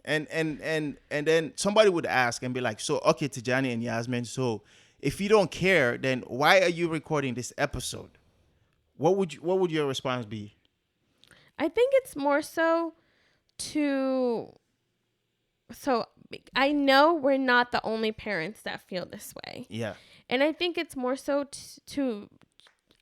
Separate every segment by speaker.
Speaker 1: And then somebody would ask and be like, so okay, Tijani and Yazmin, so if you don't care, then why are you recording this episode? What would your response be?
Speaker 2: I think it's more so to so I know we're not the only parents that feel this way.
Speaker 1: Yeah.
Speaker 2: And I think it's more so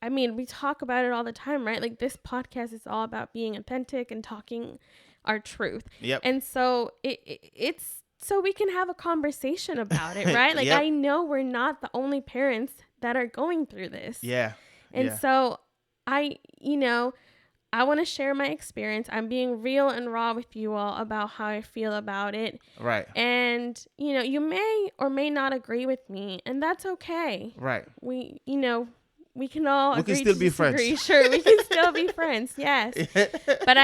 Speaker 2: I mean, we talk about it all the time, right? Like this podcast is all about being authentic and talking our truth.
Speaker 1: Yep.
Speaker 2: And so it's so we can have a conversation about it, right? Like
Speaker 1: Yep.
Speaker 2: I know we're not the only parents that are going through this.
Speaker 1: Yeah.
Speaker 2: And
Speaker 1: Yeah.
Speaker 2: so I want to share my experience. I'm being real and raw with you all about how I feel about it.
Speaker 1: Right.
Speaker 2: And, you may or may not agree with me, and that's okay.
Speaker 1: Right.
Speaker 2: We can all
Speaker 1: We
Speaker 2: agree
Speaker 1: can still
Speaker 2: to
Speaker 1: be friends.
Speaker 2: disagree. Sure, we can still be friends. Yes. But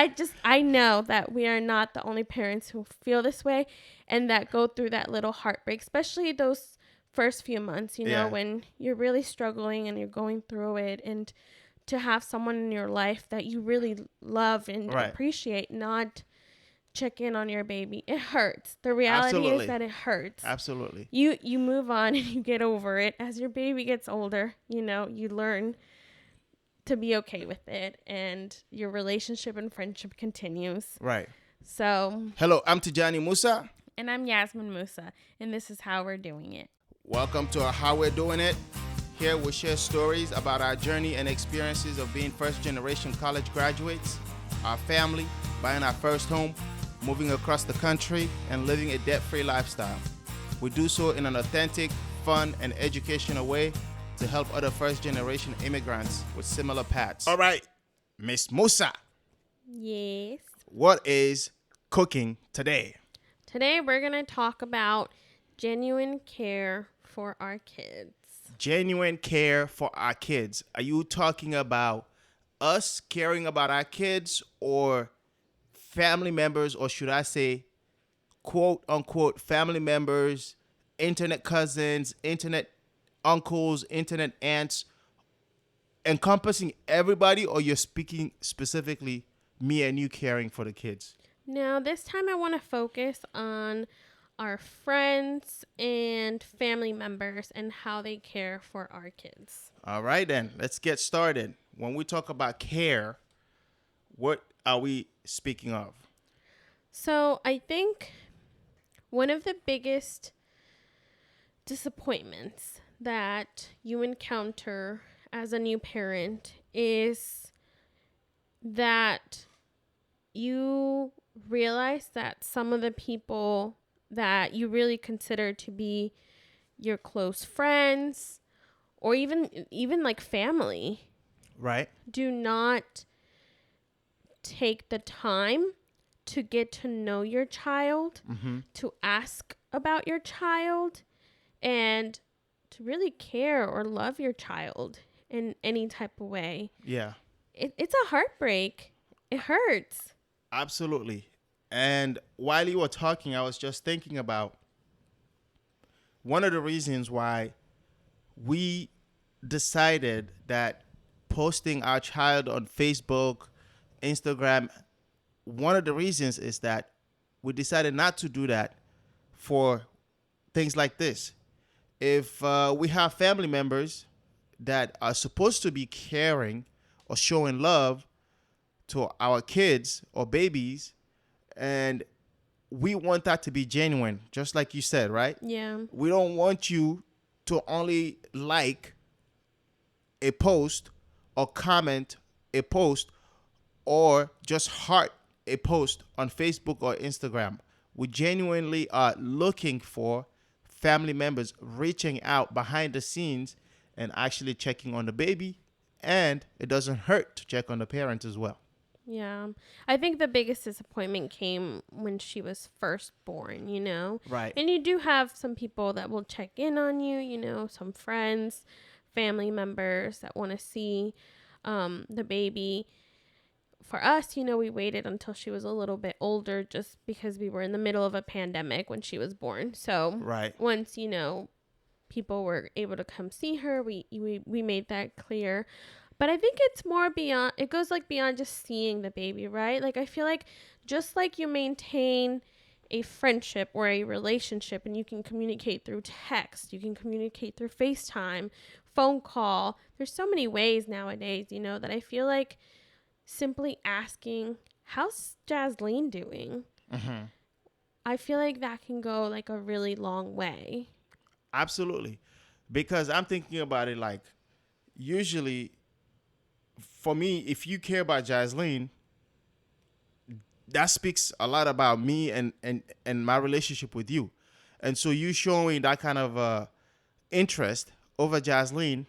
Speaker 2: I know that we are not the only parents who feel this way and that go through that little heartbreak, especially those first few months,
Speaker 1: Yeah.
Speaker 2: when you're really struggling and you're going through it, and to have someone in your life that you really love and
Speaker 1: Right.
Speaker 2: appreciate not check in on your baby. It hurts. The reality
Speaker 1: Absolutely.
Speaker 2: is that it hurts.
Speaker 1: Absolutely.
Speaker 2: You move on and you get over it. As your baby gets older, you learn to be okay with it, and your relationship and friendship continues.
Speaker 1: Right.
Speaker 2: So,
Speaker 1: Hello, I'm Tijani Musa.
Speaker 2: and I'm Yazmin Musa, and this is how we're doing it.
Speaker 1: Welcome to How We're Doing It. Here we share stories about our journey and experiences of being first-generation college graduates, our family, buying our first home, moving across the country, and living a debt-free lifestyle. We do so in an authentic, fun, and educational way to help other first-generation immigrants with similar paths. All right, Miss Musa,
Speaker 2: Yes.
Speaker 1: what is cooking today?
Speaker 2: Today we're going to talk about genuine care for our kids.
Speaker 1: Genuine care for our kids. Are you talking about us caring about our kids, or family members, or should I say, quote unquote, family members, internet cousins, internet uncles, internet aunts, encompassing everybody, or you're speaking specifically me and you caring for the kids?
Speaker 2: Now, this time I want to focus on our friends and family members and how they care for our kids.
Speaker 1: All right, then, let's get started. When we talk about care, what are we speaking of?
Speaker 2: So, I think one of the biggest disappointments that you encounter as a new parent is that you realize that some of the people that you really consider to be your close friends or even like family
Speaker 1: Right.
Speaker 2: do not take the time to get to know your child, to ask about your child, and to really care or love your child in any type of way.
Speaker 1: Yeah.
Speaker 2: It's a heartbreak. It hurts.
Speaker 1: Absolutely. And while you were talking, I was just thinking about one of the reasons why we decided that posting our child on Facebook, Instagram, one of the reasons is that we decided not to do that for things like this. If we have family members that are supposed to be caring or showing love to our kids or babies, and we want that to be genuine, just like you said, right?
Speaker 2: Yeah.
Speaker 1: We don't want you to only like a post or comment a post or just heart a post on Facebook or Instagram. We genuinely are looking for family members reaching out behind the scenes and actually checking on the baby, and it doesn't hurt to check on the parent as well.
Speaker 2: Yeah. I think the biggest disappointment came when she was first born,
Speaker 1: Right.
Speaker 2: And you do have some people that will check in on you, some friends, family members that want to see the baby. For us, we waited until she was a little bit older just because we were in the middle of a pandemic when she was born. So
Speaker 1: Right.
Speaker 2: once, people were able to come see her, we made that clear. But I think it's more beyond, it goes like beyond just seeing the baby, right? Like I feel like just like you maintain a friendship or a relationship, and you can communicate through text, you can communicate through FaceTime, phone call. There's so many ways nowadays, that I feel like simply asking, how's Jasleen doing?
Speaker 1: Mm-hmm.
Speaker 2: I feel like that can go like a really long way.
Speaker 1: Absolutely. Because I'm thinking about it like, usually, for me, if you care about Jasleen, that speaks a lot about me and my relationship with you. And so you showing that kind of interest over Jasleen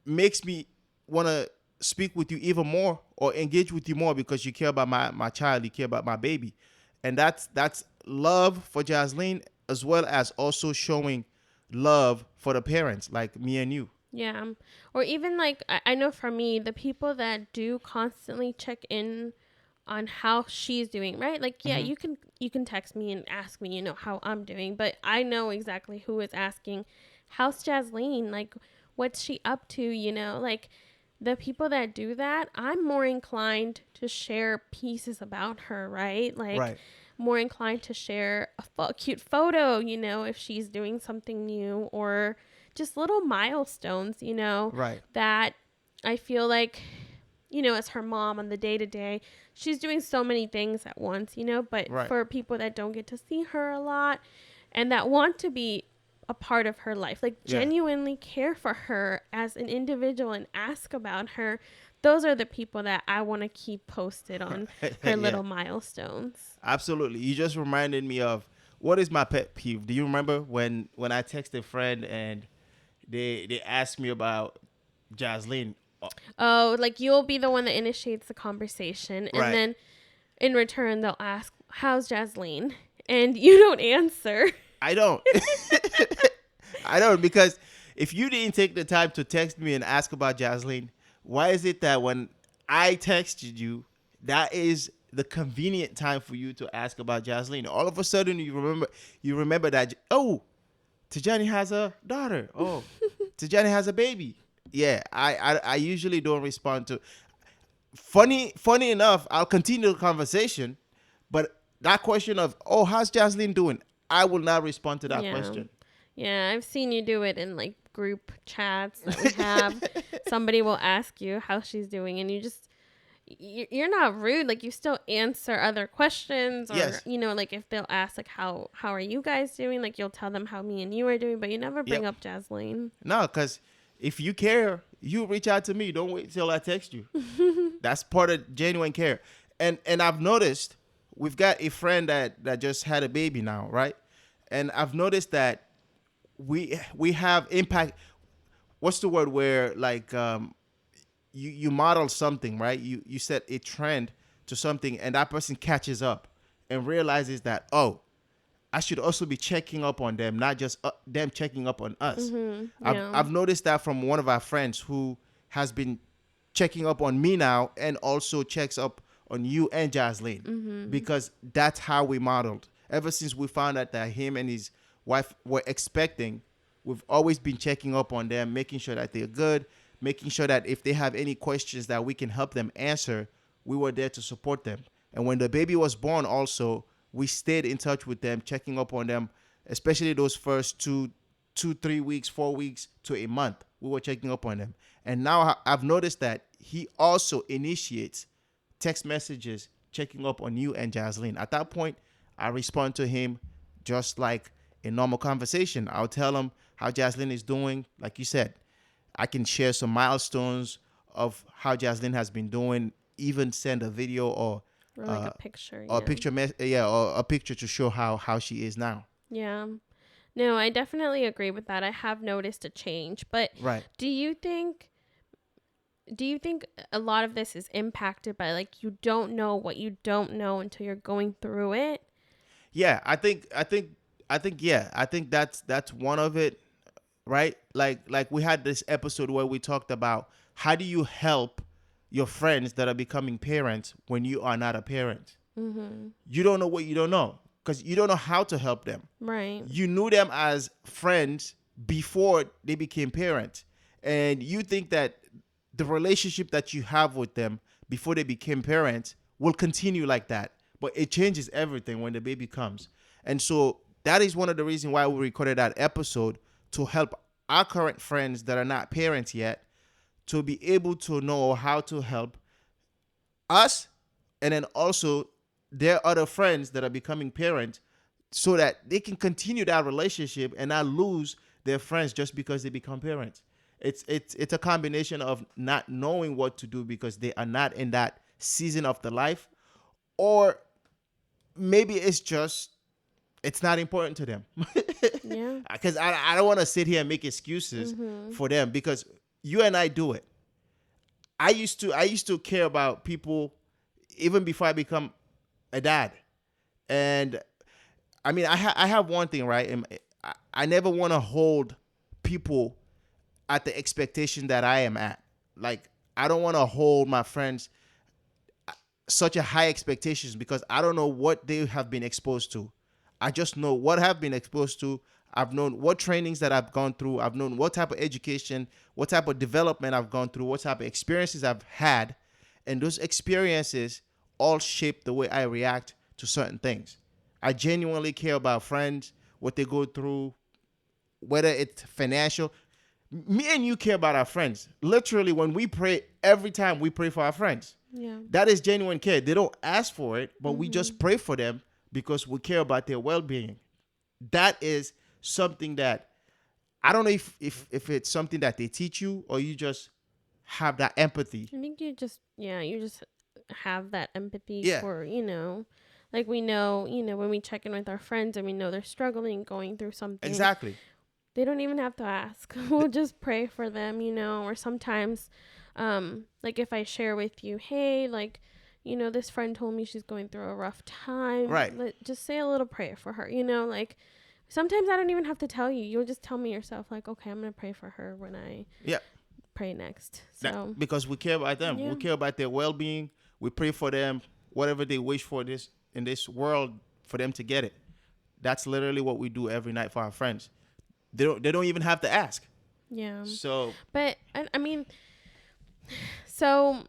Speaker 1: makes me want to speak with you even more or engage with you more because you care about my child, you care about my baby. And that's love for Jasleen as well as also showing love for the parents like me and you.
Speaker 2: Yeah. Or even like, I know for me, the people that do constantly check in on how she's doing, right? Like, yeah,
Speaker 1: Mm-hmm.
Speaker 2: you can text me and ask me, how I'm doing, but I know exactly who is asking, how's Jasleen? Like, what's she up to? Like, the people that do that, I'm more inclined to share pieces about her, right? Like,
Speaker 1: Right.
Speaker 2: more inclined to share a cute photo, if she's doing something new, or just little milestones,
Speaker 1: Right.
Speaker 2: that I feel like, as her mom on the day to day, she's doing so many things at once, but
Speaker 1: Right.
Speaker 2: for people that don't get to see her a lot and that want to be a part of her life, like
Speaker 1: Yeah.
Speaker 2: genuinely care for her as an individual and ask about her, those are the people that I want to keep posted on her
Speaker 1: Yeah.
Speaker 2: little milestones.
Speaker 1: Absolutely. You just reminded me of what is my pet peeve. Do you remember when I texted a friend and they asked me about Jasleen? Oh,
Speaker 2: Oh, like you'll be the one that initiates the conversation, and
Speaker 1: right.
Speaker 2: then in return they'll ask, how's Jasleen? And you don't answer.
Speaker 1: I don't. I don't because if you didn't take the time to text me and ask about Jasleen, why is it that when I texted you, that is the convenient time for you to ask about Jasleen? All of a sudden you remember that Tijani has a daughter. Oh, Tijani has a baby. Yeah, I usually don't respond to funny enough, I'll continue the conversation, but that question of, oh, how's Jasleen doing? I will not respond to that
Speaker 2: Yeah.
Speaker 1: question.
Speaker 2: Yeah, I've seen you do it in like group chats that we have. Somebody will ask you how she's doing, and you're not rude. Like, you still answer other questions, or
Speaker 1: Yes.
Speaker 2: like if they'll ask like how are you guys doing, like you'll tell them how me and you are doing, but you never bring
Speaker 1: Yep.
Speaker 2: up Jasleen.
Speaker 1: No, because if you care, you reach out to me. Don't wait till I text you. That's part of genuine care. And I've noticed we've got a friend that just had a baby now, right? And I've noticed that we have impact. What's the word where like you model something, right? You set a trend to something, and that person catches up and realizes that, oh, I should also be checking up on them, not just them checking up on us.
Speaker 2: Yeah.
Speaker 1: I've noticed that from one of our friends who has been checking up on me now and also checks up on you and Jasleen, because that's how we modeled. Ever since we found out that him and his wife were expecting, we've always been checking up on them, making sure that they're good, making sure that if they have any questions that we can help them answer, we were there to support them. And when the baby was born also, we stayed in touch with them, checking up on them, especially those first 3 weeks, 4 weeks to a month. We were checking up on them. And now I've noticed that he also initiates text messages checking up on you and Jasleen. At that point, I respond to him just like a normal conversation. I'll tell him how Jasleen is doing. Like you said, I can share some milestones of how Jasleen has been doing, even send a video
Speaker 2: Or like a picture.
Speaker 1: or a
Speaker 2: Yeah.
Speaker 1: picture, or a picture to show how she is now.
Speaker 2: Yeah. No, I definitely agree with that. I have noticed a change. But
Speaker 1: Right.
Speaker 2: do you think a lot of this is impacted by like you don't know what you don't know until you're going through it?
Speaker 1: Yeah, I think that's one of it, right? Like we had this episode where we talked about how do you help your friends that are becoming parents when you are not a parent. You don't know what you don't know because you don't know how to help them.
Speaker 2: Right.
Speaker 1: You knew them as friends before they became parents, and you think that the relationship that you have with them before they became parents will continue like that. but it changes everything when the baby comes. And so that is one of the reasons why we recorded that episode, to help our current friends that are not parents yet to be able to know how to help us, and then also their other friends that are becoming parents, so that they can continue that relationship and not lose their friends just because they become parents. It's a combination of not knowing what to do because they are not in that season of the life, or maybe it's just it's not important to them.
Speaker 2: Yeah.
Speaker 1: Because I don't want to sit here and make excuses for them, because you and I do it. I used to care about people even before I become a dad. And I mean, I have one thing, right? I never want to hold people at the expectation that I am at. Like, I don't want to hold my friends such a high expectations, because I don't know what they have been exposed to. I just know what I've been exposed to. I've known what trainings that I've gone through. I've known what type of education, what type of development I've gone through, what type of experiences I've had. And those experiences all shape the way I react to certain things. I genuinely care about friends, what they go through, whether it's financial. Me and you care about our friends. Literally, when we pray, every time we pray for our friends.
Speaker 2: Yeah.
Speaker 1: That is genuine care. They don't ask for it, but we just pray for them because we care about their well-being. That is something that I don't know if it's something that they teach you, or you just have that empathy.
Speaker 2: I think you just have that empathy
Speaker 1: Yeah,
Speaker 2: for, like we know, when we check in with our friends and we know they're struggling, going through something,
Speaker 1: exactly.
Speaker 2: they don't even have to ask. We'll just pray for them, or sometimes, like if I share with you, hey, like, this friend told me she's going through a rough time.
Speaker 1: Right.
Speaker 2: Just say a little prayer for her, like sometimes I don't even have to tell you. You'll just tell me yourself, like, okay, I'm going to pray for her when I
Speaker 1: Yeah.
Speaker 2: pray next. So,
Speaker 1: Because we care about them.
Speaker 2: yeah.
Speaker 1: We care about their well-being. We pray for them, whatever they wish for this in this world, for them to get it. That's literally what we do every night for our friends. They don't even have to ask.
Speaker 2: Yeah.
Speaker 1: So,
Speaker 2: But I mean, so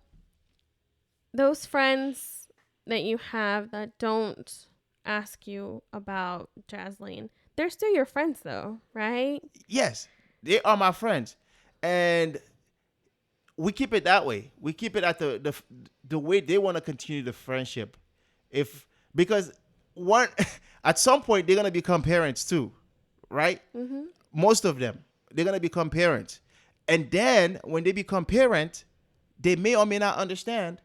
Speaker 2: those friends that you have that don't ask you about Jasleen, they're still your friends though, right?
Speaker 1: yes, they are my friends. And we keep it that way. We keep it at the way they want to continue the friendship. If because one at some point they're gonna become parents too, right? Most of them, they're gonna become parents, and then when they become parents, they may or may not understand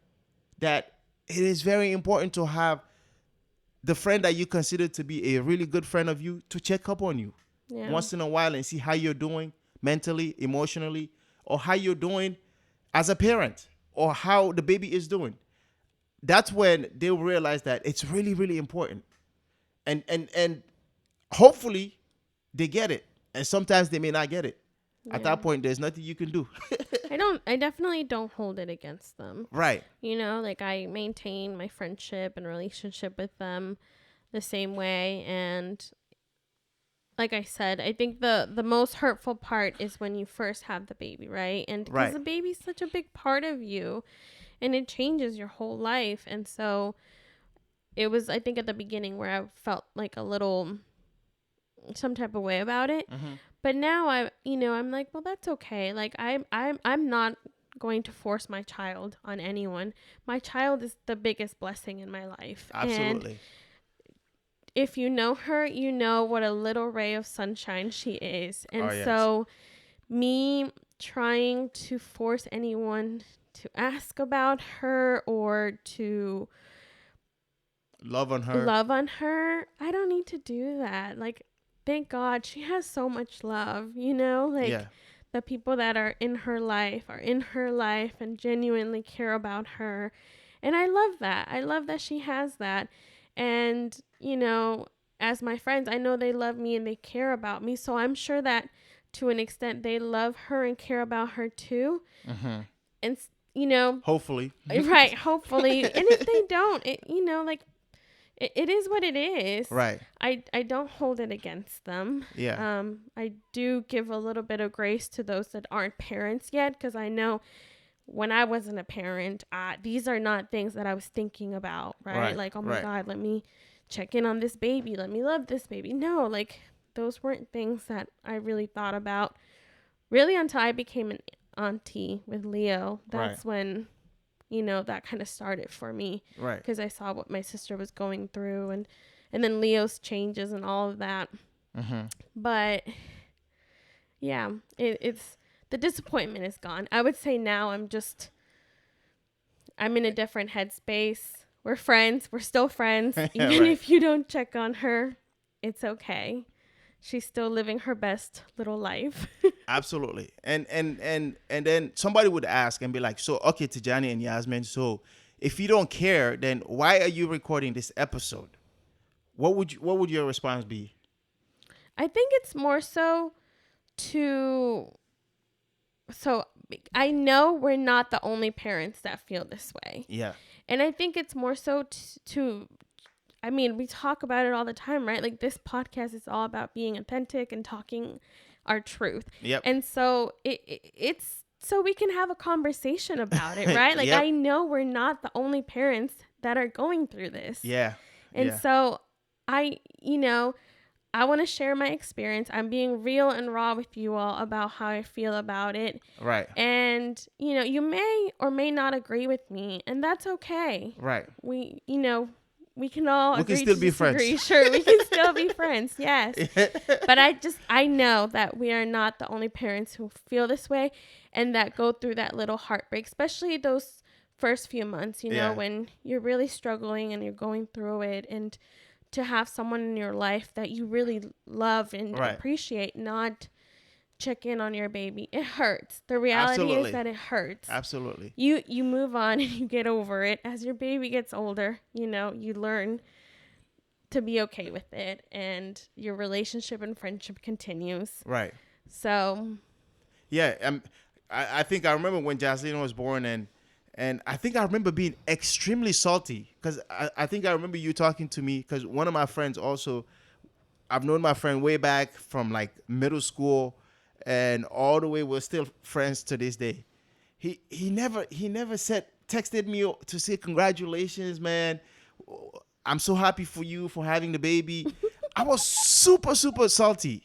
Speaker 1: that it is very important to have the friend that you consider to be a really good friend of you to check up on you
Speaker 2: Yeah.
Speaker 1: once in a while and see how you're doing mentally, emotionally, or how you're doing as a parent, or how the baby is doing. That's when they'll realize that it's really, really important. And hopefully they get it. And sometimes they may not get it. At
Speaker 2: Yeah.
Speaker 1: that point, there's nothing you can do.
Speaker 2: I definitely don't hold it against them.
Speaker 1: Right.
Speaker 2: Like I maintain my friendship and relationship with them the same way. And like I said, I think the most hurtful part is when you first have the baby, right? And because
Speaker 1: Right.
Speaker 2: the baby's such a big part of you and it changes your whole life. And so it was, I think, at the beginning where I felt like a little some type of way about it. But now I'm like, well, that's okay. Like I'm not going to force my child on anyone. My child is the biggest blessing in my life.
Speaker 1: Absolutely.
Speaker 2: And if you know her, you know what a little ray of sunshine she is. And
Speaker 1: Oh, yes.
Speaker 2: so me trying to force anyone to ask about her or to
Speaker 1: Love on her.
Speaker 2: I don't need to do that. Like, thank God she has so much love, like
Speaker 1: Yeah.
Speaker 2: the people that are in her life and genuinely care about her. And I love that. I love that she has that. And, as my friends, I know they love me and they care about me. So I'm sure that to an extent they love her and care about her too. And,
Speaker 1: Hopefully.
Speaker 2: right, hopefully. And if they don't, like, it is what it is.
Speaker 1: Right.
Speaker 2: I don't hold it against them.
Speaker 1: Yeah.
Speaker 2: I do give a little bit of grace to those that aren't parents yet, because I know when I wasn't a parent, these are not things that I was thinking about, right?
Speaker 1: Right.
Speaker 2: Like, oh my
Speaker 1: Right.
Speaker 2: God, let me check in on this baby. Let me love this baby. No, like, those weren't things that I really thought about really until I became an auntie with Leo.
Speaker 1: Right.
Speaker 2: That's when, you know, that kind of started for me
Speaker 1: Right.
Speaker 2: because I saw what my sister was going through, and then Leo's changes and all of that.
Speaker 1: Mm-hmm.
Speaker 2: But yeah, it's the disappointment is gone. I would say now I'm in a different headspace. We're friends. We're still friends. Even
Speaker 1: Right.
Speaker 2: if you don't check on her, it's okay. She's still living her best little life.
Speaker 1: Absolutely. And then somebody would ask and be like, so okay, Tijani and Yasmin, so if you don't care, then why are you recording this episode? What would your response be?
Speaker 2: I think it's more so to so I know we're not the only parents that feel this way.
Speaker 1: Yeah.
Speaker 2: And I think it's more so I mean, we talk about it all the time, right? Like this podcast is all about being authentic and talking our truth.
Speaker 1: Yep.
Speaker 2: And so it's so we can have a conversation about it, right? Like
Speaker 1: Yep.
Speaker 2: I know we're not the only parents that are going through this.
Speaker 1: Yeah.
Speaker 2: And
Speaker 1: Yeah.
Speaker 2: so you know, I want to share my experience. I'm being real and raw with you all about how I feel about it.
Speaker 1: Right.
Speaker 2: And, you know, you may or may not agree with me, and that's okay.
Speaker 1: Right.
Speaker 2: We can all
Speaker 1: We can
Speaker 2: agree
Speaker 1: still
Speaker 2: to
Speaker 1: be
Speaker 2: disagree.
Speaker 1: friends.
Speaker 2: Sure, we can still be friends. Yes. But I know that we are not the only parents who feel this way and that go through that little heartbreak, especially those first few months, you know,
Speaker 1: Yeah.
Speaker 2: when you're really struggling and you're going through it, and to have someone in your life that you really love and
Speaker 1: Right.
Speaker 2: appreciate not check in on your baby. It hurts. The reality
Speaker 1: Absolutely.
Speaker 2: is that it hurts.
Speaker 1: Absolutely.
Speaker 2: You move on and you get over it. As your baby gets older, you know, you learn to be okay with it, and your relationship and friendship continues.
Speaker 1: Right.
Speaker 2: So,
Speaker 1: Yeah. I think I remember when Jaslyn was born, and I think I remember being extremely salty because I think I remember you talking to me because one of my friends also, I've known my friend way back from like middle school, and all the way we're still friends to this day. He never said texted me to say congratulations, man. I'm so happy for you for having the baby. I was super super salty,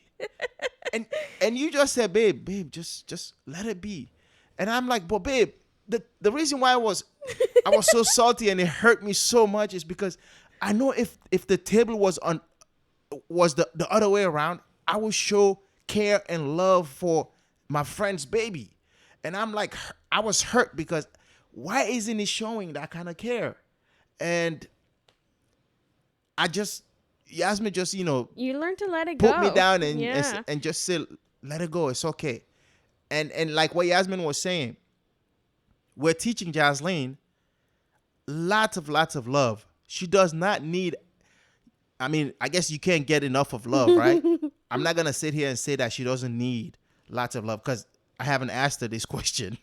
Speaker 1: and you just said, babe, just let it be. And I'm like, but babe, the reason why I was so salty and it hurt me so much is because I know if the table was the other way around, I would show care and love for my friend's baby. And I'm like, I was hurt because why isn't he showing that kind of care? And I just, Yasmin just,
Speaker 2: you learn to let it
Speaker 1: put me
Speaker 2: go.
Speaker 1: down
Speaker 2: Yeah.
Speaker 1: and just say, let it go. It's okay. And like what Yasmin was saying, we're teaching Jaslyn lots of love. She does not need, I mean, I guess you can't get enough of love, right? I'm not going to sit here and say that she doesn't need lots of love because I haven't asked her this question.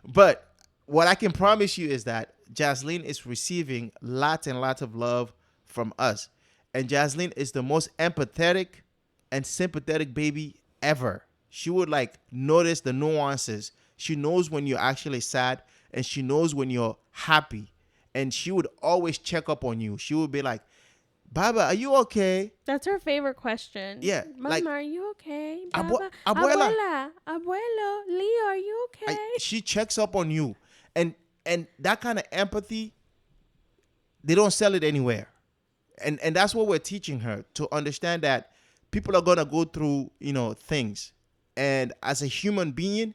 Speaker 1: But what I can promise you is that Jaslyn is receiving lots and lots of love from us. And Jaslyn is the most empathetic and sympathetic baby ever. She would like notice the nuances. She knows when you're actually sad and she knows when you're happy. And she would always check up on you. She would be like, Baba, are you okay?
Speaker 2: That's her favorite question.
Speaker 1: Yeah,
Speaker 2: Mama,
Speaker 1: like,
Speaker 2: are you okay?
Speaker 1: Abuela,
Speaker 2: Abuela, abuelo, Leo, are you okay?
Speaker 1: she checks up on you. And that kind of empathy, they don't sell it anywhere. And that's what we're teaching her, to understand that people are gonna go through, things. And as a human being,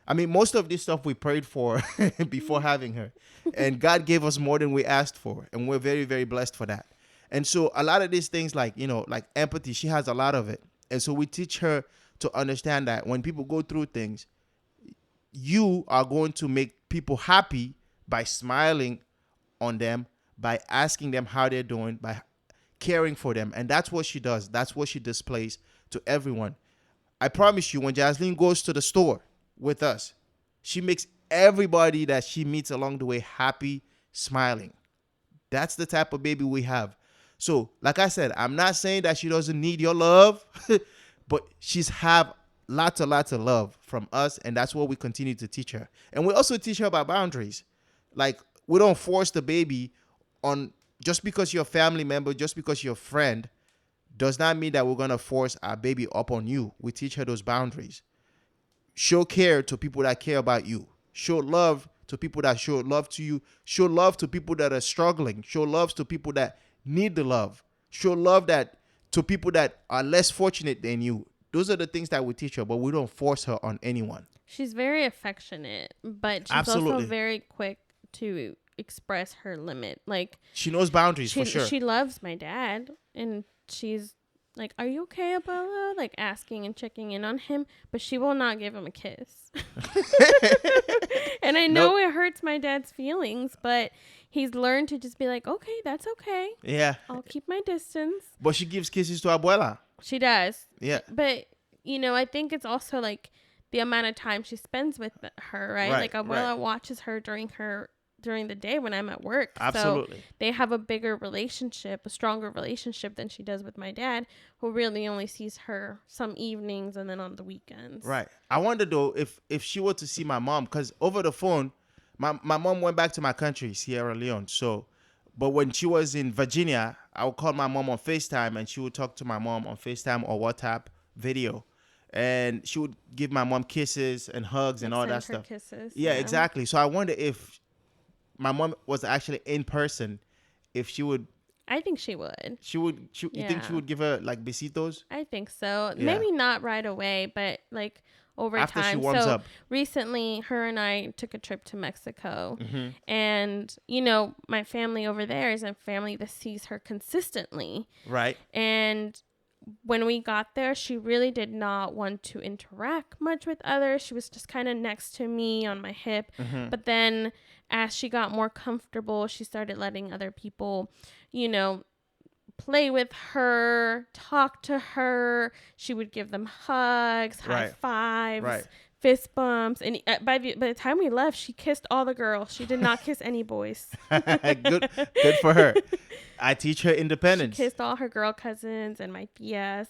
Speaker 1: I mean, most of this stuff we prayed for before having her. And God gave us more than we asked for. And we're very, very blessed for that. And so a lot of these things like, like empathy, she has a lot of it. And so we teach her to understand that when people go through things, you are going to make people happy by smiling on them, by asking them how they're doing, by caring for them. And that's what she does. That's what she displays to everyone. I promise you, when Jaslyn goes to the store with us, she makes everybody that she meets along the way happy, smiling. That's the type of baby we have. So, like I said, I'm not saying that she doesn't need your love, but she's have lots of love from us, and that's what we continue to teach her. And we also teach her about boundaries. Like, we don't force the baby on, just because you're a family member, just because you're a friend, does not mean that we're gonna force our baby up on you. We teach her those boundaries. Show care to people that care about you. Show love to people that show love to you. Show love to people that are struggling. Show love to people that need the love. Show love that to people that are less fortunate than you. Those are the things that we teach her, but we don't force her on anyone.
Speaker 2: She's very affectionate, but she's also
Speaker 1: Absolutely.
Speaker 2: very quick to express her limit. Like,
Speaker 1: She knows boundaries for sure.
Speaker 2: she loves my dad, and she's like, "Are you okay, Abella?" Like, asking and checking in on him, but she will not give him a kiss. And I know
Speaker 1: Nope.
Speaker 2: it hurts my dad's feelings, but he's learned to just be like, "Okay, that's okay.
Speaker 1: Yeah.
Speaker 2: I'll keep my distance."
Speaker 1: But she gives kisses to abuela.
Speaker 2: She does.
Speaker 1: Yeah.
Speaker 2: But, I think it's also like the amount of time she spends with her, right?
Speaker 1: Right,
Speaker 2: Like, Abuela watches her during the day when I'm at work.
Speaker 1: Absolutely.
Speaker 2: So they have a bigger relationship, a stronger relationship than she does with my dad, who really only sees her some evenings and then on the weekends.
Speaker 1: Right. I wonder though if she were to see my mom, because over the phone, my mom went back to my country, Sierra Leone. So, but when she was in Virginia, I would call my mom on FaceTime, and she would talk to my mom on FaceTime or WhatsApp video, and she would give my mom kisses and hugs and
Speaker 2: Like,
Speaker 1: all
Speaker 2: send
Speaker 1: that
Speaker 2: her
Speaker 1: stuff.
Speaker 2: kisses.
Speaker 1: Yeah, exactly. So I wonder if my mom was actually in person, if she would,
Speaker 2: I think she would.
Speaker 1: you think she
Speaker 2: Yeah.
Speaker 1: would give her like besitos
Speaker 2: I think so.
Speaker 1: Yeah.
Speaker 2: Maybe not right away, but like over
Speaker 1: after she
Speaker 2: time.
Speaker 1: warms
Speaker 2: So
Speaker 1: up?
Speaker 2: recently, her and I took a trip to Mexico,
Speaker 1: Mm-hmm.
Speaker 2: and my family over there is a family that sees her consistently.
Speaker 1: Right.
Speaker 2: And when we got there, she really did not want to interact much with others. She was just kind of next to me on my hip.
Speaker 1: Mm-hmm.
Speaker 2: But then as she got more comfortable, she started letting other people, you know, play with her, talk to her. She would give them hugs, high
Speaker 1: Right.
Speaker 2: fives,
Speaker 1: Right.
Speaker 2: fist bumps. And by the time we left, she kissed all the girls. She did not kiss any boys.
Speaker 1: Good for her. I teach her
Speaker 2: She
Speaker 1: independence.
Speaker 2: kissed all her girl cousins and my tias,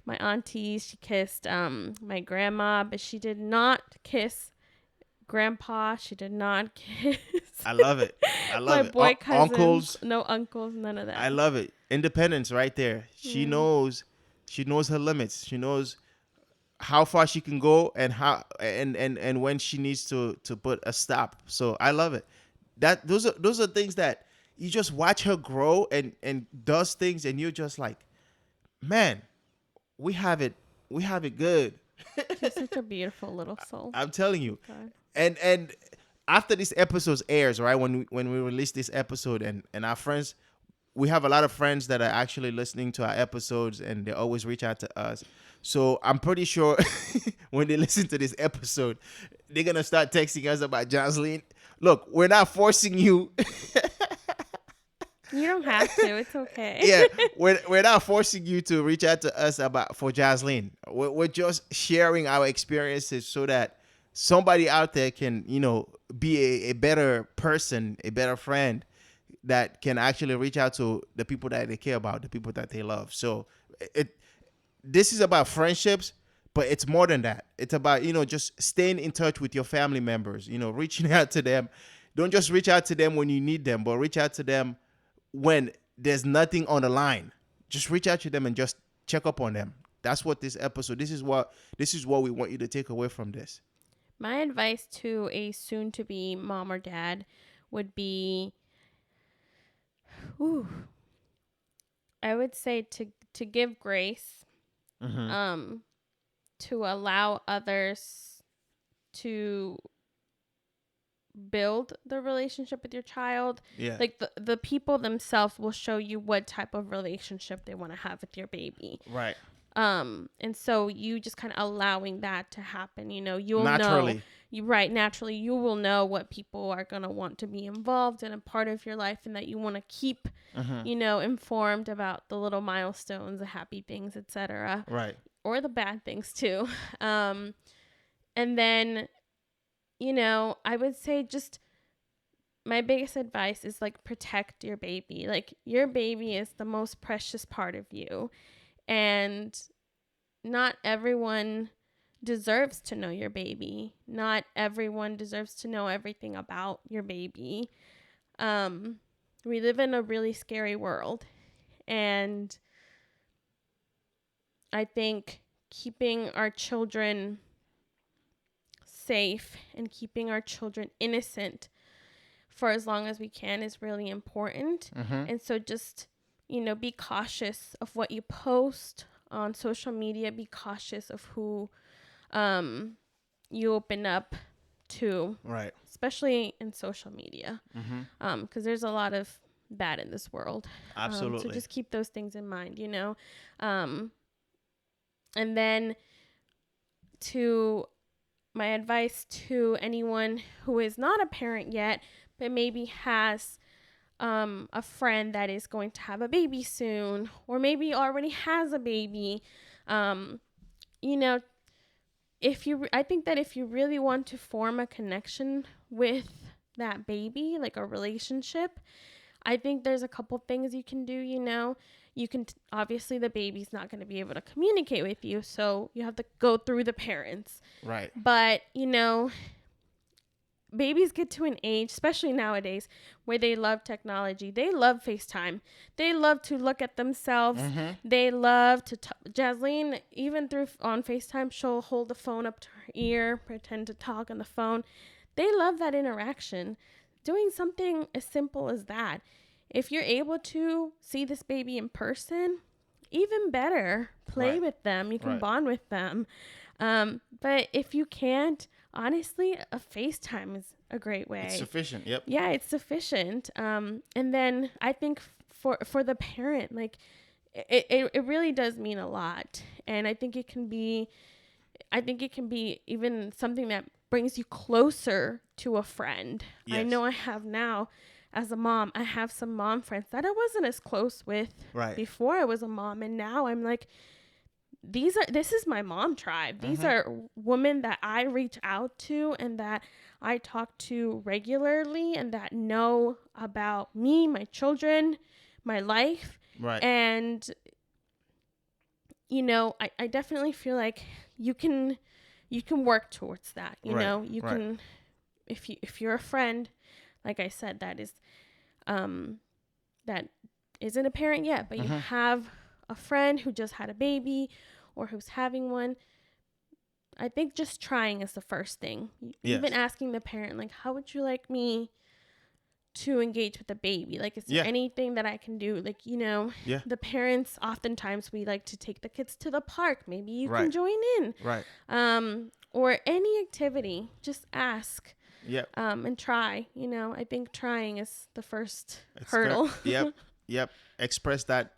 Speaker 2: my aunties. She kissed my grandma, but she did not kiss grandpa. She did not kiss
Speaker 1: I love it. I love
Speaker 2: my
Speaker 1: it.
Speaker 2: boy cousins.
Speaker 1: Uncles.
Speaker 2: No uncles, none of that.
Speaker 1: I love it. Independence right there. She
Speaker 2: Yeah.
Speaker 1: knows. She knows her limits. She knows how far she can go and how and when she needs to put a stop. So I love it. That those are things that you just watch her grow and does things, and you're just like, man, we have it. We have it good.
Speaker 2: She's such a beautiful little soul.
Speaker 1: I'm telling you.
Speaker 2: God.
Speaker 1: And after this episode airs, right, when we release this episode, and our friends, we have a lot of friends that are actually listening to our episodes, and they always reach out to us. So I'm pretty sure when they listen to this episode, they're gonna start texting us about Jocelyn. Look, we're not forcing you.
Speaker 2: You don't have to. It's okay.
Speaker 1: Yeah, we're not forcing you to reach out to us for Jocelyn. We're just sharing our experiences so that somebody out there can, be a better person, a better friend that can actually reach out to the people that they care about, the people that they love. So this is about friendships, but it's more than that. It's about, just staying in touch with your family members, reaching out to them. Don't just reach out to them when you need them, but reach out to them when there's nothing on the line. Just reach out to them and just check up on them. That's what this is what we want you to take away from this.
Speaker 2: My advice to a soon-to-be mom or dad would be, I would say to give grace,
Speaker 1: Mm-hmm.
Speaker 2: to allow others to build the relationship with your child.
Speaker 1: Yeah.
Speaker 2: Like the people themselves will show you what type of relationship they want to have with your baby.
Speaker 1: Right.
Speaker 2: And so you just kind of allowing that to happen, you'll
Speaker 1: Naturally.
Speaker 2: naturally you will know what people are going to want to be involved in a part of your life, and that you want to keep, informed about the little milestones, the happy things, etc.
Speaker 1: Right.
Speaker 2: Or the bad things too. And then, I would say just my biggest advice is like protect your baby. Like, your baby is the most precious part of you. And not everyone deserves to know your baby. Not everyone deserves to know everything about your baby. We live in a really scary world, and I think keeping our children safe and keeping our children innocent for as long as we can is really important.
Speaker 1: Mm-hmm.
Speaker 2: And so just, be cautious of what you post on social media. Be cautious of who you open up to,
Speaker 1: Right.
Speaker 2: especially in social media,
Speaker 1: Mm-hmm.
Speaker 2: because there's a lot of bad in this world. So
Speaker 1: Absolutely.
Speaker 2: just keep those things in mind, and then to my advice to anyone who is not a parent yet, but maybe has a friend that is going to have a baby soon, or maybe already has a baby, you know, I think that if you really want to form a connection with that baby, like a relationship, I think there's a couple things you can do. You can obviously, the baby's not going to be able to communicate with you, so you have to go through the parents.
Speaker 1: Right.
Speaker 2: But babies get to an age, especially nowadays, where they love technology. They love FaceTime. They love to look at themselves.
Speaker 1: Mm-hmm.
Speaker 2: They love to Jasleen, even through on FaceTime, she'll hold the phone up to her ear, pretend to talk on the phone. They love that interaction. Doing something as simple as that. If you're able to see this baby in person, even better. Play
Speaker 1: Right.
Speaker 2: with them. You can
Speaker 1: Right.
Speaker 2: bond with them. But if you can't, honestly, a FaceTime is a great way.
Speaker 1: It's sufficient. Yep.
Speaker 2: Yeah, it's sufficient. And then I think for the parent, like it really does mean a lot. And I think it can be even something that brings you closer to a friend.
Speaker 1: Yes.
Speaker 2: I know I have now as a mom, I have some mom friends that I wasn't as close with before I was a mom. And now I'm like, this is my mom tribe. These are women that I reach out to and that I talk to regularly and that know about me, my children, my life.
Speaker 1: Right.
Speaker 2: And, I definitely feel like you can work towards that. You can, if you're a friend, like I said, that isn't a parent yet, but you have a friend who just had a baby or who's having one, I think just trying is the first thing.
Speaker 1: Yes.
Speaker 2: Even asking the parent, like, how would you like me to engage with the baby? Like, is there anything that I can do? Like, the parents, oftentimes we like to take the kids to the park. Maybe you can join in.
Speaker 1: Right.
Speaker 2: Or any activity. Just ask.
Speaker 1: Yep.
Speaker 2: And try. I think trying is the first hurdle.
Speaker 1: Yep. Express that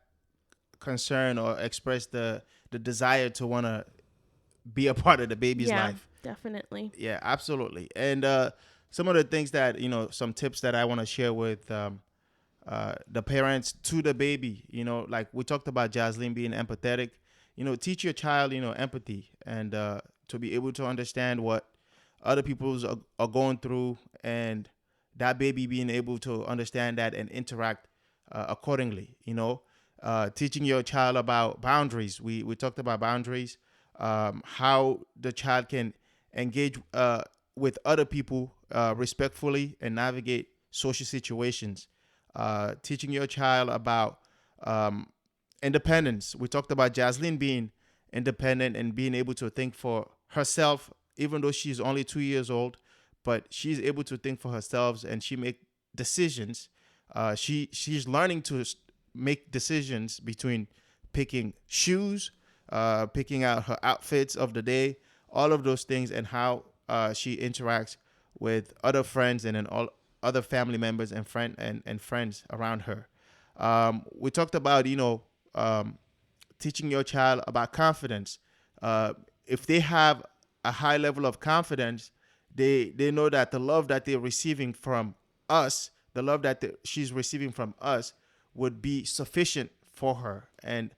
Speaker 1: concern or express the desire to want to be a part of the baby's life.
Speaker 2: Definitely.
Speaker 1: Yeah, absolutely. And some of the things that, some tips that I want to share with the parents to the baby, like we talked about Jasleen being empathetic, teach your child, empathy and to be able to understand what other people are going through, and that baby being able to understand that and interact accordingly. Teaching your child about boundaries. We talked about boundaries, how the child can engage with other people respectfully and navigate social situations. Teaching your child about independence. We talked about Jasleen being independent and being able to think for herself, even though she's only 2 years old, but she's able to think for herself and she make decisions. She's learning to make decisions between picking shoes, picking out her outfits of the day, all of those things, and how she interacts with other friends and then all other family members and friends around her. We talked about teaching your child about confidence. If they have a high level of confidence, they know that the love that they're receiving from us, the love that she's receiving from us, would be sufficient for her, and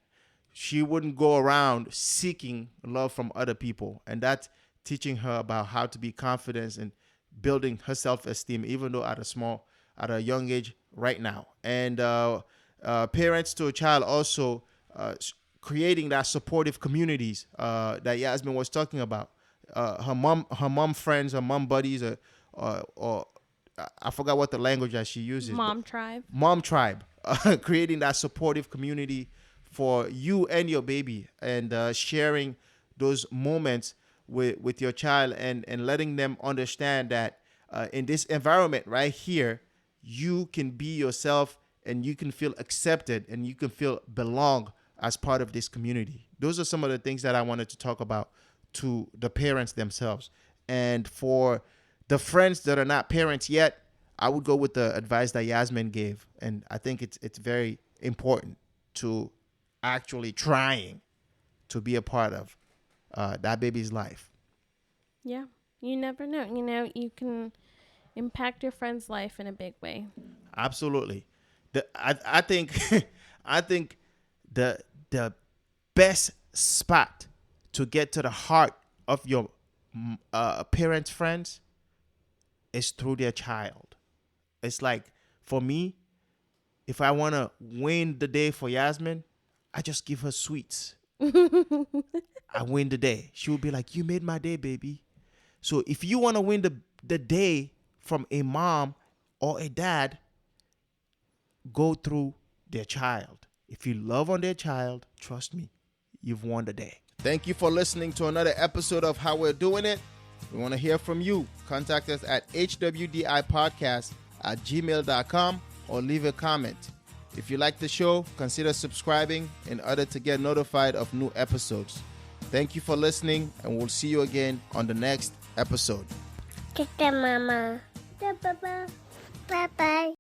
Speaker 1: she wouldn't go around seeking love from other people. And that's teaching her about how to be confident and building her self-esteem, even though at a young age right now. And parents to a child also creating that supportive communities that Yasmin was talking about. her mom friends, her mom buddies, or I forgot what the language that she uses.
Speaker 2: Mom tribe.
Speaker 1: Mom tribe, creating that supportive community for you and your baby, and sharing those moments with your child, and letting them understand that in this environment right here, you can be yourself, and you can feel accepted, and you can feel belong as part of this community. Those are some of the things that I wanted to talk about to the parents themselves. And for the friends that are not parents yet, I would go with the advice that Yasmin gave. And I think it's very important to actually trying to be a part of that baby's life.
Speaker 2: Yeah. You never know. You can impact your friend's life in a big way.
Speaker 1: Absolutely. I think I think the best spot to get to the heart of your parents' friends is through their child. It's like, for me, if I want to win the day for Yasmin, I just give her sweets. I win the day. She will be like, "You made my day, baby." So if you want to win the day from a mom or a dad, go through their child. If you love on their child, trust me, you've won the day. Thank you for listening to another episode of How We're Doing It. We want to hear from you. Contact us at hwdipodcast@gmail.com or leave a comment. If you like the show, consider subscribing in order to get notified of new episodes. Thank you for listening, and we'll see you again on the next episode.
Speaker 3: Mama. Bye-bye. Bye-bye.